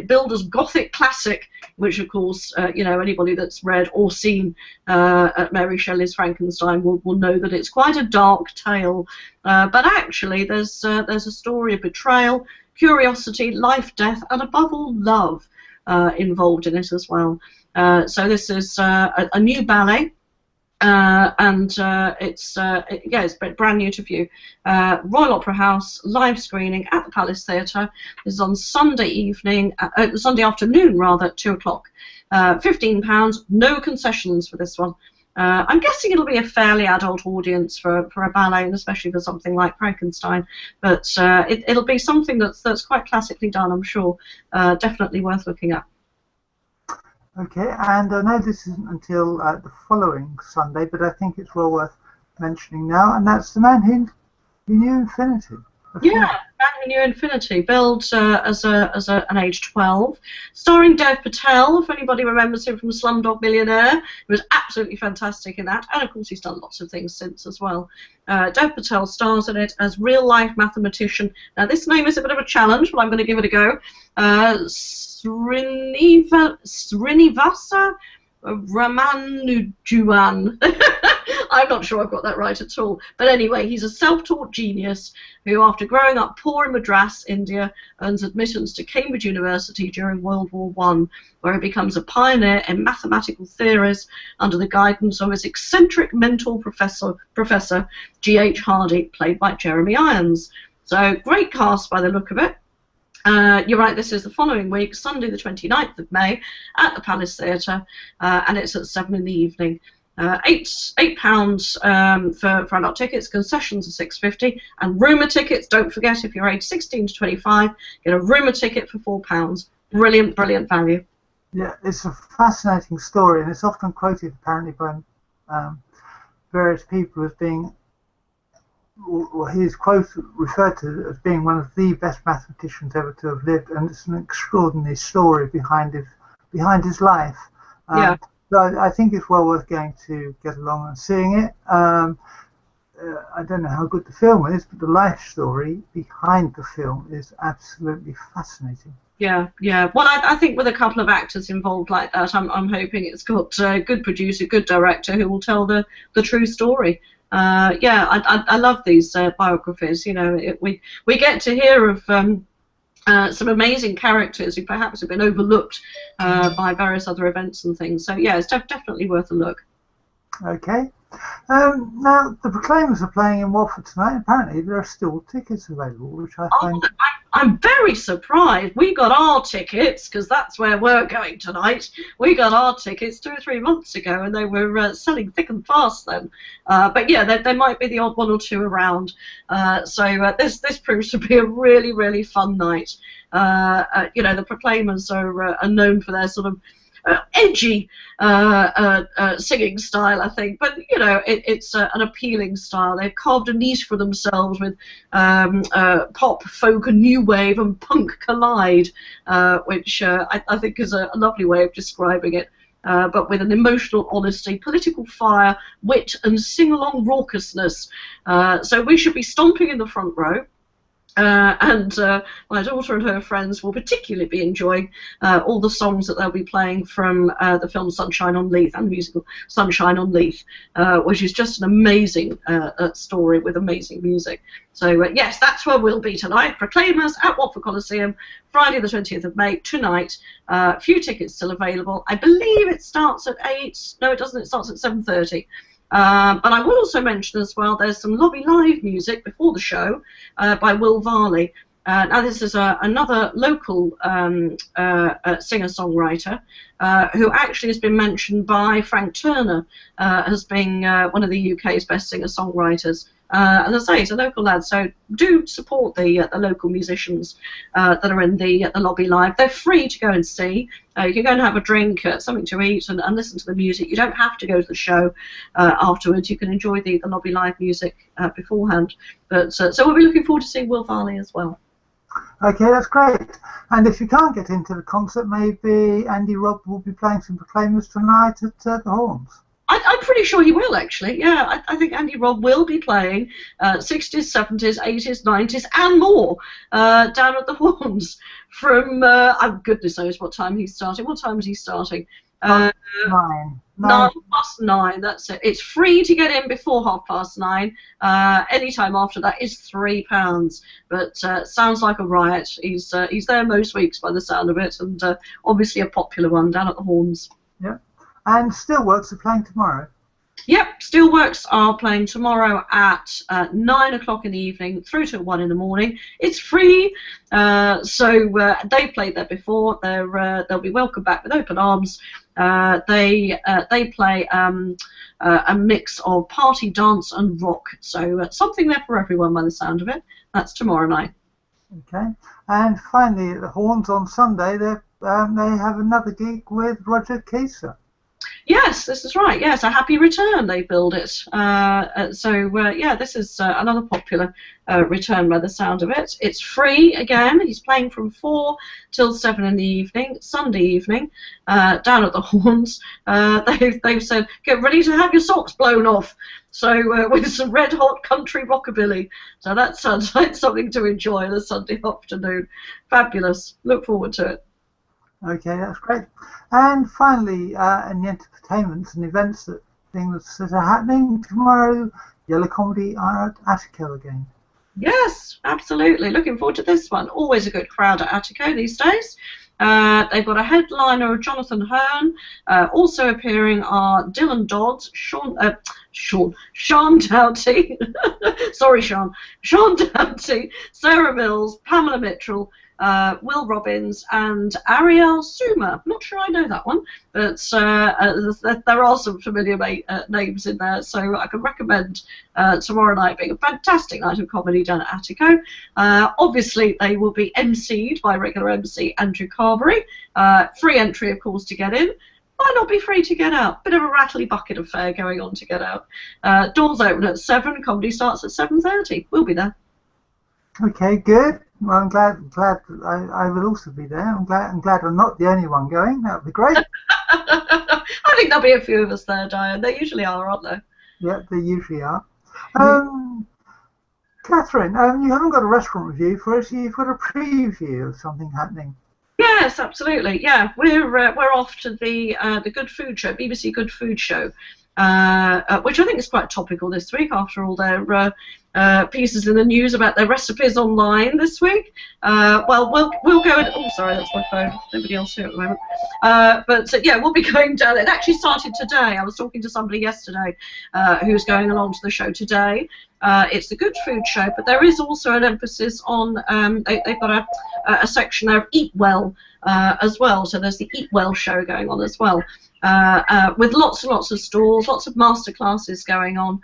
billed as Gothic classic, which of course, anybody that's read or seen Mary Shelley's Frankenstein will know that it's quite a dark tale. But actually, there's a story of betrayal, curiosity, life, death, and above all, love involved in it as well. So this is a new ballet. It's brand new to view. Royal Opera House live screening at the Palace Theatre. This is on Sunday evening, Sunday afternoon rather, at 2 o'clock. £15, no concessions for this one. I'm guessing it'll be a fairly adult audience for a ballet, and especially for something like Frankenstein. But it'll be something that's quite classically done, I'm sure. Definitely worth looking at. Okay, and I know this isn't until the following Sunday, but I think it's well worth mentioning now, and that's The Man Who Knew Infinity. Yeah, Man Who Knew Infinity, billed as an age 12, starring Dev Patel, if anybody remembers him from Slumdog Millionaire. He was absolutely fantastic in that, and of course he's done lots of things since as well. Dev Patel stars in it as real-life mathematician. Now this name is a bit of a challenge, but I'm going to give it a go. Srinivasa Ramanujan. I'm not sure I've got that right at all. But anyway, he's a self-taught genius who, after growing up poor in Madras, India, earns admittance to Cambridge University during World War I, where he becomes a pioneer in mathematical theories under the guidance of his eccentric mentor Professor G.H. Hardy, played by Jeremy Irons. So, great cast by the look of it. You're right, this is the following week, Sunday the 29th of May, at the Palace Theatre, and it's at 7 in the evening. £8 for adult tickets, concessions are £6.50, and rumour tickets, don't forget, if you're aged 16 to 25, get a rumour ticket for £4. Brilliant, brilliant value. Yeah, it's a fascinating story, and it's often quoted apparently by various people as being, well, his quote referred to as being one of the best mathematicians ever to have lived, and it's an extraordinary story behind his life. Yeah. So I think it's well worth going to get along and seeing it. I don't know how good the film is, but the life story behind the film is absolutely fascinating. Yeah, yeah. Well, I think with a couple of actors involved like that, I'm hoping it's got a good producer, good director who will tell the true story. Yeah, I love these biographies. You know, we get to hear of some amazing characters who perhaps have been overlooked by various other events and things. So yeah, it's definitely worth a look. Okay. Now the Proclaimers are playing in Watford tonight. Apparently there are still tickets available, which I find. I'm very surprised. We got our tickets because that's where we're going tonight. We got our tickets 2 or 3 months ago, and they were selling thick and fast then. But yeah, there might be the odd one or two around. So this proves to be a really, really fun night. You know, the Proclaimers are known for their sort of edgy singing style, I think, but you know, it's an appealing style. They've carved a niche for themselves with pop, folk, and new wave and punk collide, which I think is a lovely way of describing it. But with an emotional honesty, political fire, wit, and sing-along raucousness. So we should be stomping in the front row. And my daughter and her friends will particularly be enjoying all the songs that they'll be playing from the film Sunshine on Leith and the musical Sunshine on Leith, which is just an amazing story with amazing music. So yes, that's where we'll be tonight. Proclaimers at Watford Coliseum, Friday the 20th of May, tonight. Few tickets still available. I believe it starts at 8. No, it doesn't. It starts at 7:30. But I will also mention as well, there's some lobby live music before the show by Will Varley. Now this is another local singer-songwriter who actually has been mentioned by Frank Turner as being one of the UK's best singer-songwriters. As I say, he's a local lad, so do support the local musicians that are in the lobby live. They're free to go and see. You can go and have a drink, something to eat, and listen to the music. You don't have to go to the show afterwards. You can enjoy the lobby live music beforehand. But so we'll be looking forward to seeing Will Varley as well. Okay, that's great. And if you can't get into the concert, maybe Andy Robb will be playing some Proclaimers tonight at the Horns. I'm pretty sure he will, actually. Yeah, I think Andy Robb will be playing 60s, 70s, 80s, 90s, and more down at the Horns from, goodness knows what time he's starting. What time is he starting? 9. 9:30, that's it. It's free to get in before 9:30. Any time after that is £3. But sounds like a riot. He's there most weeks by the sound of it, and obviously a popular one down at the Horns. Yeah. And Steelworks are playing tomorrow. Yep, Steelworks are playing tomorrow at 9 o'clock in the evening through to 1 in the morning. It's free, so they've played there before. They'll be welcomed back with open arms. They play a mix of party, dance, and rock. So something there for everyone by the sound of it. That's tomorrow night. Okay, and finally at the Horns on Sunday, they have another gig with Roger Keyser. Yes, this is right. Yes, a happy return, they billed it. Yeah, this is another popular return by the sound of it. It's free again. He's playing from 4 till 7 in the evening, Sunday evening, down at the Horns. They've said, get ready to have your socks blown off. So with some red hot country rockabilly. So that sounds like something to enjoy on a Sunday afternoon. Fabulous. Look forward to it. Okay, that's great. And finally, in the entertainments and events that are happening tomorrow, Yellow Comedy are at Attico again. Yes, absolutely. Looking forward to this one. Always a good crowd at Attico these days. They've got a headliner of Jonathan Hearn. Also appearing are Dylan Dodds, Sean Doughty, sorry Sean Doughty, Sarah Mills, Pamela Mitchell, Will Robbins, and Ariel Suma. Not sure I know that one, but there are some familiar names in there, so I can recommend tomorrow night being a fantastic night of comedy down at Attico. Obviously, they will be emceed by regular MC Andrew Carberry. Free entry, of course, to get in. Might not be free to get out. Bit of a rattly bucket affair going on to get out. Doors open at 7. Comedy starts at 7:30. We'll be there. Okay, good. Well, I'm glad I will also be there. I'm glad I'm not the only one going. That would be great. I think there'll be a few of us there, Diane. They usually are, aren't they? Yeah, they usually are. Catherine, you haven't got a restaurant review for us. You've got a preview of something happening. Yes, absolutely. Yeah, we're off to the Good Food Show, BBC Good Food Show, which I think is quite topical this week after all their pieces in the news about their recipes online this week. Well, we'll go. Oh, sorry, that's my phone. Nobody else here at the moment. But yeah, we'll be going down. It actually started today. I was talking to somebody yesterday who's going along to the show today. It's the Good Food Show, but there is also an emphasis on they've got a section there of Eat Well as well. So there's the Eat Well show going on as well. With lots and lots of stalls, lots of master classes going on,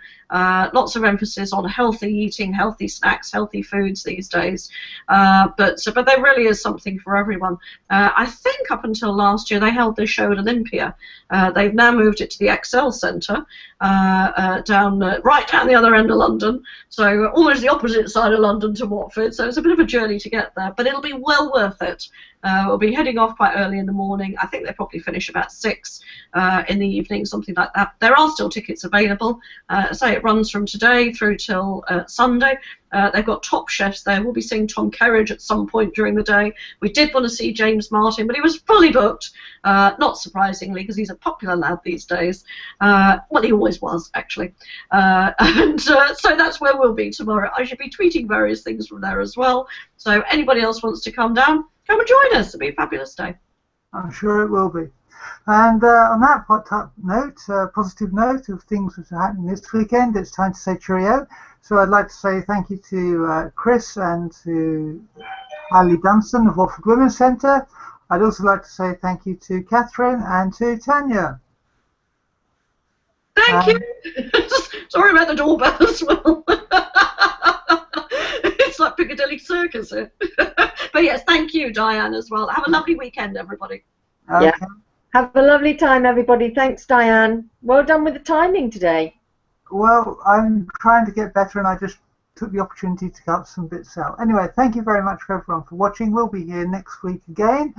lots of emphasis on healthy eating, healthy snacks, healthy foods these days. But there really is something for everyone. I think up until last year they held this show at Olympia. They've now moved it to the Excel Centre, right down the other end of London, so almost the opposite side of London to Watford. So it's a bit of a journey to get there, but it'll be well worth it. We'll be heading off quite early in the morning. I think they probably finish about 6 in the evening, something like that. There are still tickets available. So it runs from today through till Sunday. They've got top chefs there. We'll be seeing Tom Kerridge at some point during the day. We did want to see James Martin, but he was fully booked, not surprisingly, because he's a popular lad these days. Well, he always was, actually. So that's where we'll be tomorrow. I should be tweeting various things from there as well. So anybody else wants to come down, come and join us. It'll be a fabulous day. I'm sure it will be. And on that positive note of things that are happening this weekend, it's time to say cheerio. So I'd like to say thank you to Chris and to Ali Dunstone of Watford Women's Centre. I'd also like to say thank you to Catherine and to Tania. Thank you. Sorry about the doorbell as well. It's like Piccadilly Circus here. But yes, thank you, Diane, as well. Have a lovely weekend, everybody. Okay. Yeah. Have a lovely time, everybody. Thanks, Diane. Well done with the timing today. Well, I'm trying to get better, and I just took the opportunity to cut some bits out. Anyway, thank you very much for everyone for watching. We'll be here next week again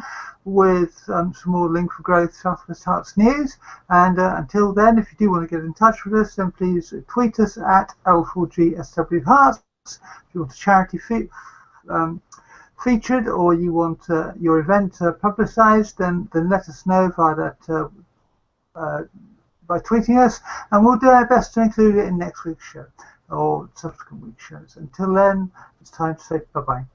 with some more Link for Growth Southwest Herts news. And until then, if you do want to get in touch with us, then please tweet us at L4G SW Herts. If you want a charity featured, or you want your event publicised, then let us know via that by tweeting us, and we'll do our best to include it in next week's show or subsequent week's shows. Until then, it's time to say bye-bye.